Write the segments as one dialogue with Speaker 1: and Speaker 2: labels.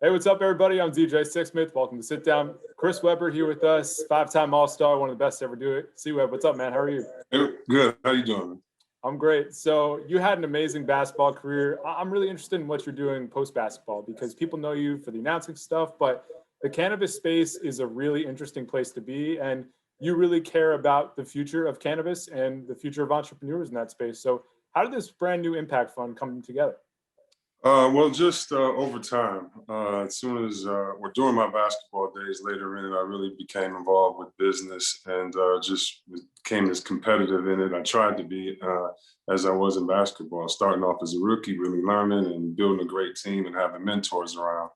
Speaker 1: Hey, what's up, everybody? I'm DJ Sixsmith. Welcome to Sit Down. Chris Webber here with us, five-time All-Star, one of the best to ever do it. C-Web, what's up, man? How are you?
Speaker 2: Good. How you doing?
Speaker 1: I'm great. So you had an amazing basketball career. I'm really interested in what you're doing post-basketball because people know you for the announcing stuff, but the cannabis space is a really interesting place to be, and you really care about the future of cannabis and the future of entrepreneurs in that space. So how did this brand new impact fund come together?
Speaker 2: Well, just over time, as soon as during my basketball days later in it, I really became involved with business and just became as competitive in it. I tried to be as I was in basketball, starting off as a rookie, really learning and building a great team and having mentors around.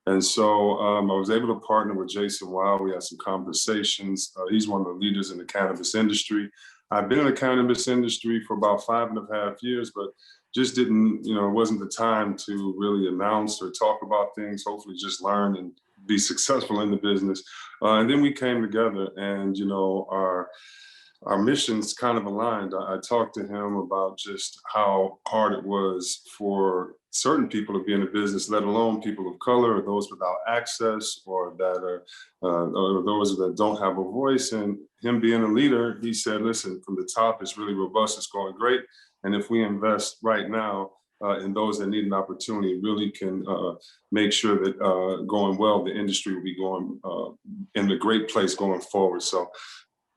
Speaker 2: And so I was able to partner with Jason Wild. We had some conversations. He's one of the leaders in the cannabis industry. I've been in the cannabis industry for about 5.5 years, but just didn't, it wasn't the time to really announce or talk about things, hopefully just learn and be successful in the business. And then we came together and, our missions kind of aligned. I talked to him about just how hard it was for certain people to be in the business, let alone people of color or those without access or that are or those that don't have a voice. And him being a leader, he said, listen, from the top, it's really robust, it's going great. And if we invest right now in those that need an opportunity, really can make sure that going well, the industry will be going in a great place going forward. So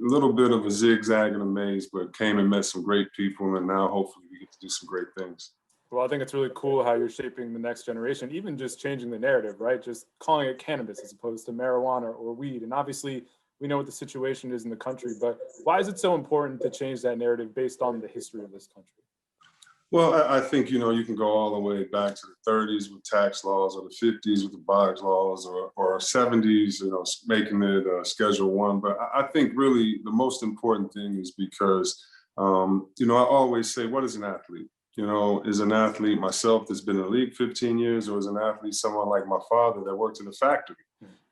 Speaker 2: a little bit of a zigzag and a maze, but came and met some great people, and now hopefully we get to do some great things.
Speaker 1: Well, I think it's really cool how you're shaping the next generation, even just changing the narrative, right? Just calling it cannabis as opposed to marijuana or weed. And obviously, we know what the situation is in the country, but why is it so important to change that narrative based on the history of this country?
Speaker 2: Well, I think, you can go all the way back to the 30s with tax laws or the 50s with the Boggs laws or 70s, making it Schedule 1. But I think really the most important thing is because, I always say, what is an athlete? Is an athlete myself that's been in the league 15 years, or is an athlete someone like my father that worked in a factory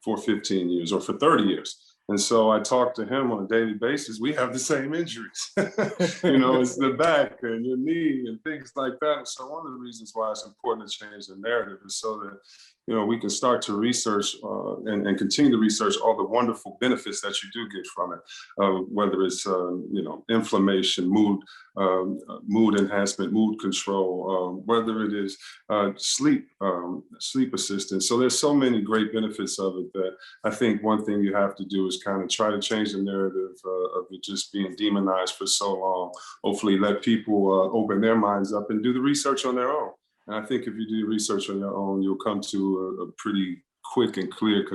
Speaker 2: for 15 years or for 30 years? And so I talk to him on a daily basis. We have the same injuries, it's the back and your knee and things like that. And so one of the reasons why it's important to change the narrative is so that, we can start to research and continue to research all the wonderful benefits that you do get from it, whether it's, inflammation, mood enhancement, mood control, whether it is sleep assistance. So there's so many great benefits of it that I think one thing you have to do is kind of try to change the narrative of it just being demonized for so long. Hopefully let people open their minds up and do the research on their own. And I think if you do research on your own, you'll come to a pretty quick and clear,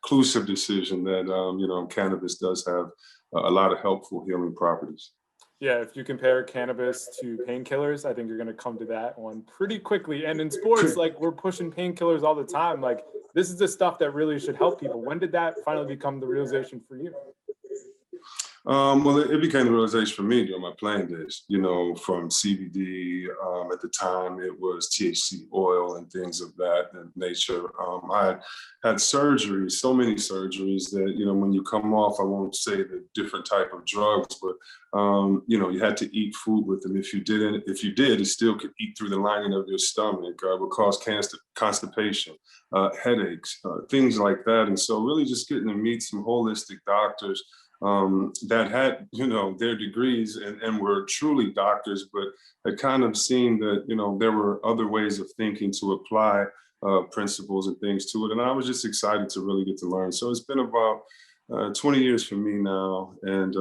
Speaker 2: conclusive decision that, cannabis does have a lot of helpful healing properties.
Speaker 1: Yeah, if you compare cannabis to painkillers, I think you're going to come to that one pretty quickly. And in sports, like we're pushing painkillers all the time. Like this is the stuff that really should help people. When did that finally become the realization for you?
Speaker 2: Well, it became the realization for me during my playing days, from CBD. At the time, it was THC oil and things of that nature. I had surgeries, so many surgeries that, when you come off, I won't say the different type of drugs, but, you had to eat food with them. If you did, it still could eat through the lining of your stomach, would cause constipation, headaches, things like that. And so really just getting to meet some holistic doctors that had, their degrees and were truly doctors, but had kind of seen that, there were other ways of thinking to apply principles and things to it. And I was just excited to really get to learn. So it's been about 20 years for me now. And,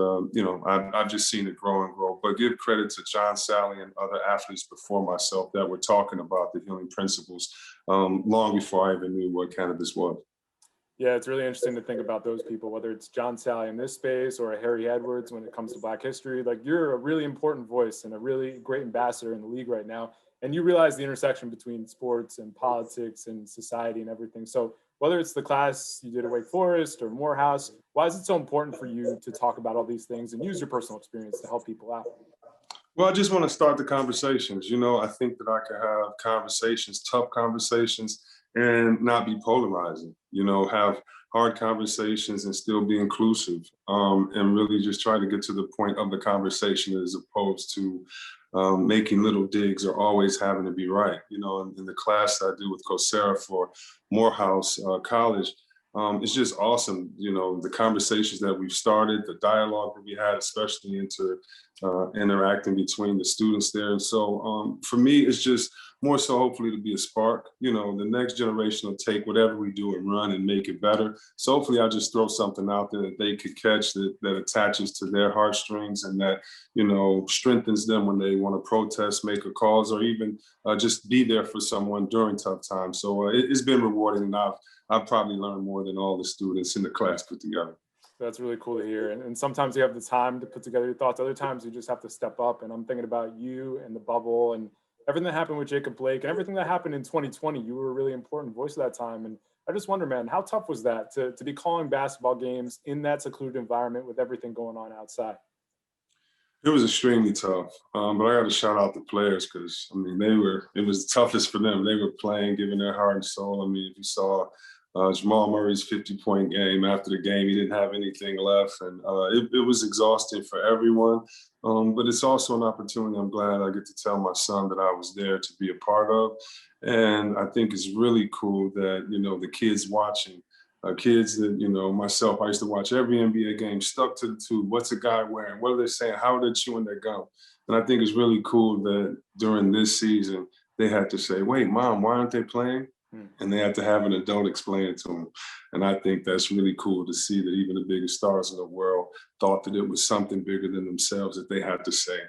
Speaker 2: I've just seen it grow and grow, but give credit to John Sally and other athletes before myself that were talking about the healing principles long before I even knew what cannabis was.
Speaker 1: Yeah, it's really interesting to think about those people, whether it's John Sally in this space or a Harry Edwards when it comes to Black history. Like you're a really important voice and a really great ambassador in the league right now. And you realize the intersection between sports and politics and society and everything. So whether it's the class you did at Wake Forest or Morehouse, why is it so important for you to talk about all these things and use your personal experience to help people out?
Speaker 2: Well, I just want to start the conversations. I think that I can have conversations, tough conversations, and not be polarizing, have hard conversations and still be inclusive, and really just try to get to the point of the conversation as opposed to making little digs or always having to be right. You know, in the class I do with Coursera for Morehouse College, it's just awesome. You know, the conversations that we've started, the dialogue that we had, especially into interacting between the students there. And so for me, it's just more so hopefully to be a spark. You know, the next generation will take whatever we do and run and make it better. So hopefully I'll just throw something out there that they could catch that attaches to their heartstrings and that, you know, strengthens them when they want to protest, make a cause, or even just be there for someone during tough times. So it's been rewarding, and I've probably learned more than all the students in the class put together.
Speaker 1: That's really cool to hear. And sometimes you have the time to put together your thoughts. Other times you just have to step up. And I'm thinking about you and the bubble and everything that happened with Jacob Blake and everything that happened in 2020. You were a really important voice of that time. And I just wonder, man, how tough was that to be calling basketball games in that secluded environment with everything going on outside?
Speaker 2: It was extremely tough, but I got to shout out the players because I mean it was the toughest for them. They were playing, giving their heart and soul. I mean, if you saw Jamal Murray's 50-point game after the game, he didn't have anything left, and it was exhausting for everyone. But it's also an opportunity. I'm glad I get to tell my son that I was there to be a part of, and I think it's really cool that, you know, the kids watching. Kids that, you know, myself, I used to watch every NBA game, stuck to the tube. What's a guy wearing? What are they saying? How are they chewing their gum? And I think it's really cool that during this season, they had to say, wait, mom, why aren't they playing? And they had to have an adult explain it to them. And I think that's really cool to see that even the biggest stars in the world thought that it was something bigger than themselves that they had to say.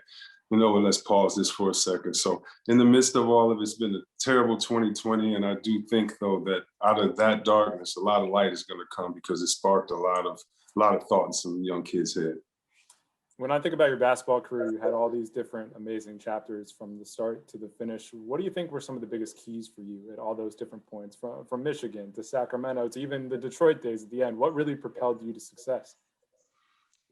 Speaker 2: You know, and let's pause this for a second. So in the midst of all of it, it's been a terrible 2020. And I do think, though, that out of that darkness, a lot of light is going to come because it sparked a lot of thought in some young kids' head.
Speaker 1: When I think about your basketball career, you had all these different amazing chapters from the start to the finish. What do you think were some of the biggest keys for you at all those different points, from Michigan to Sacramento to even the Detroit days at the end? What really propelled you to success?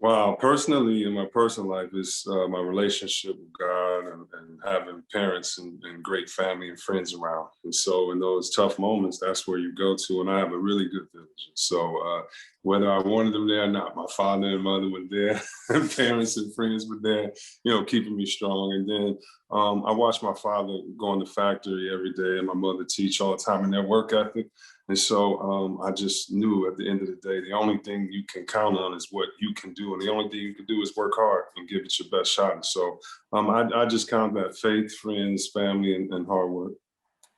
Speaker 2: Wow, personally, in my personal life, is my relationship with God and having parents and great family and friends around. And so, in those tough moments, that's where you go to. And I have a really good village. So, whether I wanted them there or not, my father and mother were there, and parents and friends were there, you know, keeping me strong. And then I watched my father go in the factory every day and my mother teach all the time in their work ethic. And so I just knew at the end of the day, the only thing you can count on is what you can do. And the only thing you can do is work hard and give it your best shot. And so I just count that faith, friends, family, and hard work.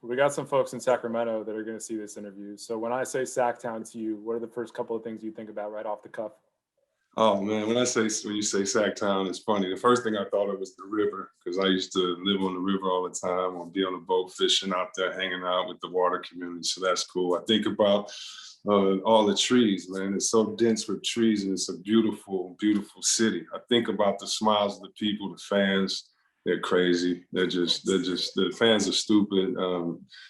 Speaker 1: We got some folks in Sacramento that are going to see this interview. So when I say Sacktown to you, what are the first couple of things you think about right off the cuff?
Speaker 2: Oh man, when you say Sacktown, it's funny. The first thing I thought of was the river because I used to live on the river all the time, or be on a boat fishing out there, hanging out with the water community. So that's cool. I think about all the trees, man. It's so dense with trees, and it's a beautiful, beautiful city. I think about the smiles of the people, the fans. They're crazy. The fans are stupid.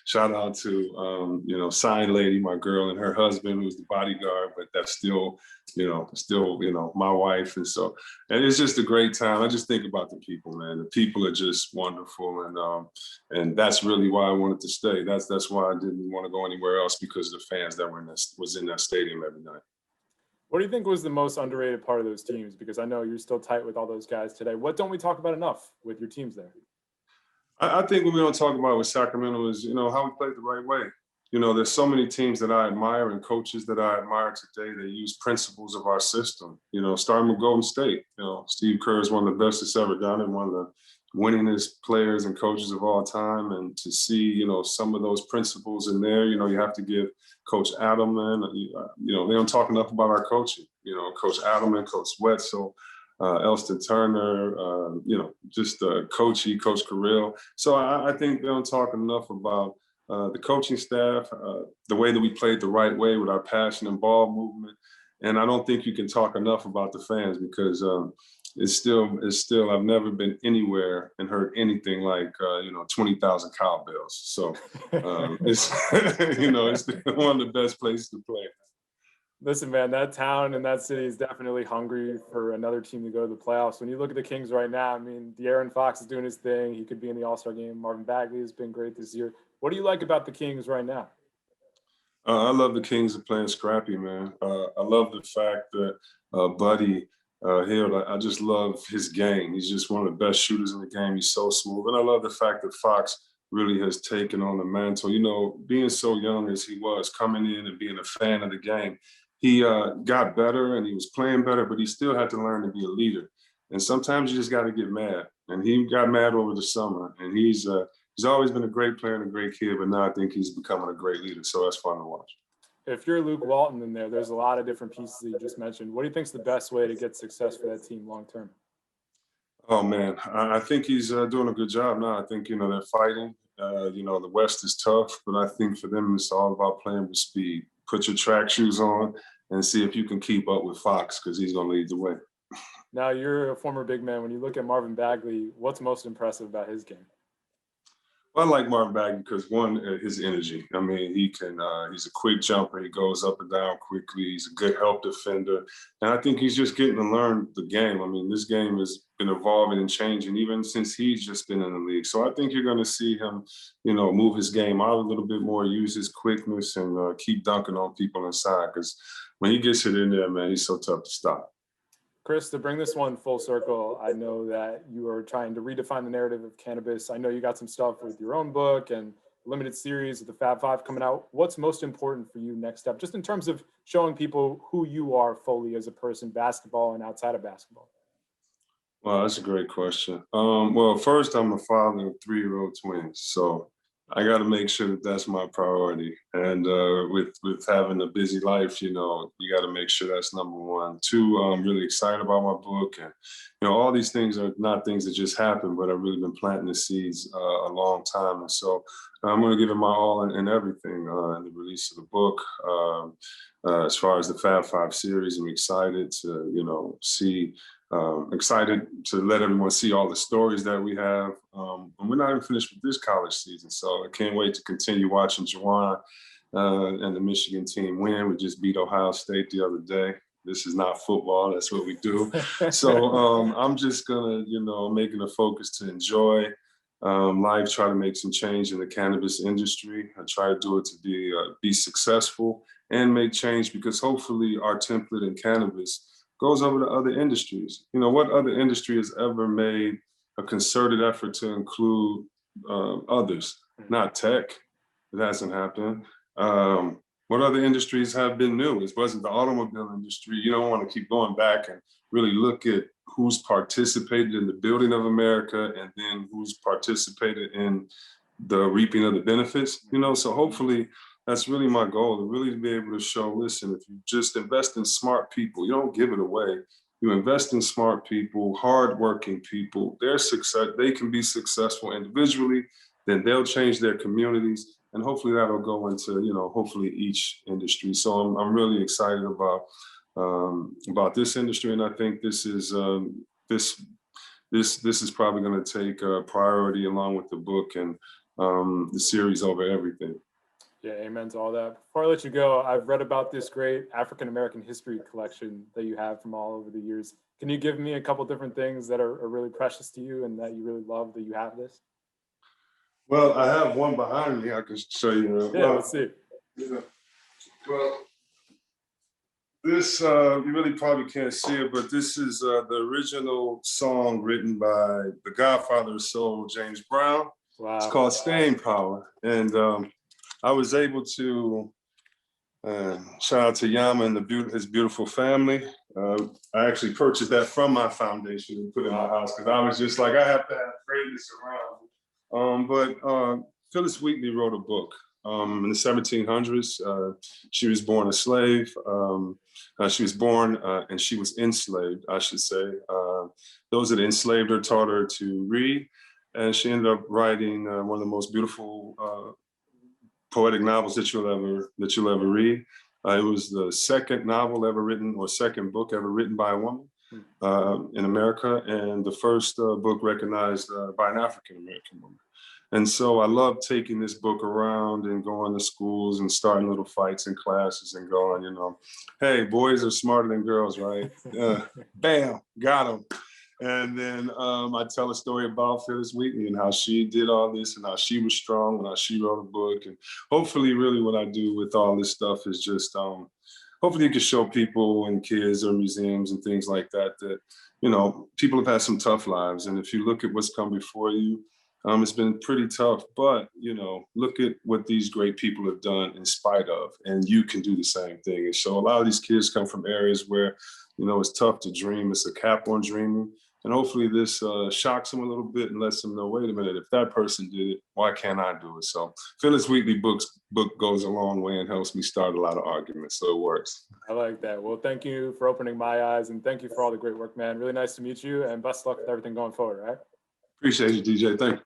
Speaker 2: Shout out to, you know, Sign Lady, my girl, and her husband, who's the bodyguard, but that's still, you know, my wife. And so, and it's just a great time. I just think about the people, man. The people are just wonderful. And that's really why I wanted to stay. That's why I didn't want to go anywhere else, because of the fans that was in that stadium every night.
Speaker 1: What do you think was the most underrated part of those teams? Because I know you're still tight with all those guys today. What don't we talk about enough with your teams there?
Speaker 2: I think what we don't talk about with Sacramento is, you know, how we played the right way. You know, there's so many teams that I admire and coaches that I admire today that use principles of our system. You know, starting with Golden State. You know, Steve Kerr is one of the best that's ever done it, one of the winningest players and coaches of all time. And to see, you know, some of those principles in there, you know, you have to give Coach Adelman, you know, they don't talk enough about our coaching. You know, Coach Adelman, Coach Wetzel, Elston Turner, you know, just Coach Carrill. So I think they don't talk enough about the coaching staff, the way that we played the right way with our passion and ball movement. And I don't think you can talk enough about the fans, because it's still, I've never been anywhere and heard anything like, you know, 20,000 cowbells. So it's, you know, it's one of the best places to play.
Speaker 1: Listen, man, that town and that city is definitely hungry for another team to go to the playoffs. When you look at the Kings right now, I mean, De'Aaron Fox is doing his thing. He could be in the All-Star game. Marvin Bagley has been great this year. What do you like about the Kings right now?
Speaker 2: I love the Kings are playing scrappy, man. I love the fact that Buddy Hill. I just love his game. He's just one of the best shooters in the game. He's so smooth. And I love the fact that Fox really has taken on the mantle. You know, being so young as he was, coming in and being a fan of the game, he got better and he was playing better, but he still had to learn to be a leader. And sometimes you just got to get mad. And he got mad over the summer. And he's always been a great player and a great kid, but now I think he's becoming a great leader. So that's fun to watch.
Speaker 1: If you're Luke Walton in there's a lot of different pieces that you just mentioned. What do you think is the best way to get success for that team long term?
Speaker 2: Oh man, I think he's doing a good job now. I think they're fighting. The West is tough, but I think for them it's all about playing with speed. Put your track shoes on and see if you can keep up with Fox because he's going to lead the way.
Speaker 1: Now you're a former big man. When you look at Marvin Bagley, what's most impressive about his game?
Speaker 2: I like Marvin Bagley because one, his energy. I mean, he's a quick jumper. He goes up and down quickly. He's a good help defender. And I think he's just getting to learn the game. I mean, this game has been evolving and changing even since he's just been in the league. So I think you're going to see him, move his game out a little bit more, use his quickness and keep dunking on people inside because when he gets it in there, man, he's so tough to stop.
Speaker 1: Chris, to bring this one full circle, I know that you are trying to redefine the narrative of cannabis. I know you got some stuff with your own book and limited series of the Fab Five coming out. What's most important for you next step, just in terms of showing people who you are fully as a person, basketball and outside of basketball?
Speaker 2: Well, that's a great question. Well, first, I'm a father of 3-year-old twins, so I got to make sure that that's my priority. And with having a busy life, you got to make sure that's number one. Two, I'm really excited about my book, and all these things are not things that just happen, but I've really been planting the seeds a long time, and so I'm going to give it my all in everything in the release of the book. As far as the Fab Five series, I'm excited to see. Excited to let everyone see all the stories that we have. And we're not even finished with this college season, so I can't wait to continue watching Juwan and the Michigan team win. We just beat Ohio State the other day. This is not football. That's what we do. So I'm just gonna, making a focus to enjoy life, try to make some change in the cannabis industry. I try to do it to be successful and make change because hopefully our template in cannabis goes over to other industries. What other industry has ever made a concerted effort to include others? Not tech. It hasn't happened. What other industries have been new? It wasn't the automobile industry. You don't want to keep going back and really look at who's participated in the building of America and then who's participated in the reaping of the benefits. So hopefully that's really my goal, to really be able to show, listen, if you just invest in smart people, you don't give it away. You invest in smart people, hardworking people, their success, they can be successful individually, then they'll change their communities. And hopefully that'll go into, hopefully each industry. So I'm really excited about this industry. And I think this is this is probably going to take priority along with the book and the series over everything.
Speaker 1: Yeah, amen to all that. Before I let you go, I've read about this great African-American history collection that you have from all over the years. Can you give me a couple different things that are really precious to you and that you really love that you have this?
Speaker 2: Well, I have one behind me I can show you.
Speaker 1: Yeah, let's see.
Speaker 2: Yeah. Well, this, you really probably can't see it, but this is the original song written by the godfather of soul, James Brown.
Speaker 1: Wow.
Speaker 2: It's called Staying Power. And I was able to shout out to Yama and his beautiful family. I actually purchased that from my foundation and put it in my house because I was just like, I have to have greatness around. But Phyllis Wheatley wrote a book in the 1700s. She was born a slave. She was born and she was enslaved, I should say. Those that enslaved her taught her to read. And she ended up writing one of the most beautiful poetic novels that you'll ever read. It was the second novel ever written, or second book ever written by a woman in America, and the first book recognized by an African-American woman. And so I love taking this book around and going to schools and starting little fights in classes and going, hey, boys are smarter than girls, right? Bam, got them. And then I tell a story about Phyllis Wheatley and how she did all this and how she was strong and how she wrote a book. And hopefully really what I do with all this stuff is just hopefully you can show people and kids or museums and things like that that, you know, people have had some tough lives. And if you look at what's come before you, it's been pretty tough, but, you know, look at what these great people have done in spite of, and you can do the same thing. And so a lot of these kids come from areas where, you know, it's tough to dream. It's a cap on dreaming. And hopefully this shocks them a little bit and lets them know, wait a minute, if that person did it, why can't I do it? So Phyllis Wheatley book goes a long way and helps me start a lot of arguments. So it works.
Speaker 1: I like that. Well, thank you for opening my eyes, and thank you for all the great work, man. Really nice to meet you, and best of luck with everything going forward, right?
Speaker 2: Appreciate you, DJ. Thank you.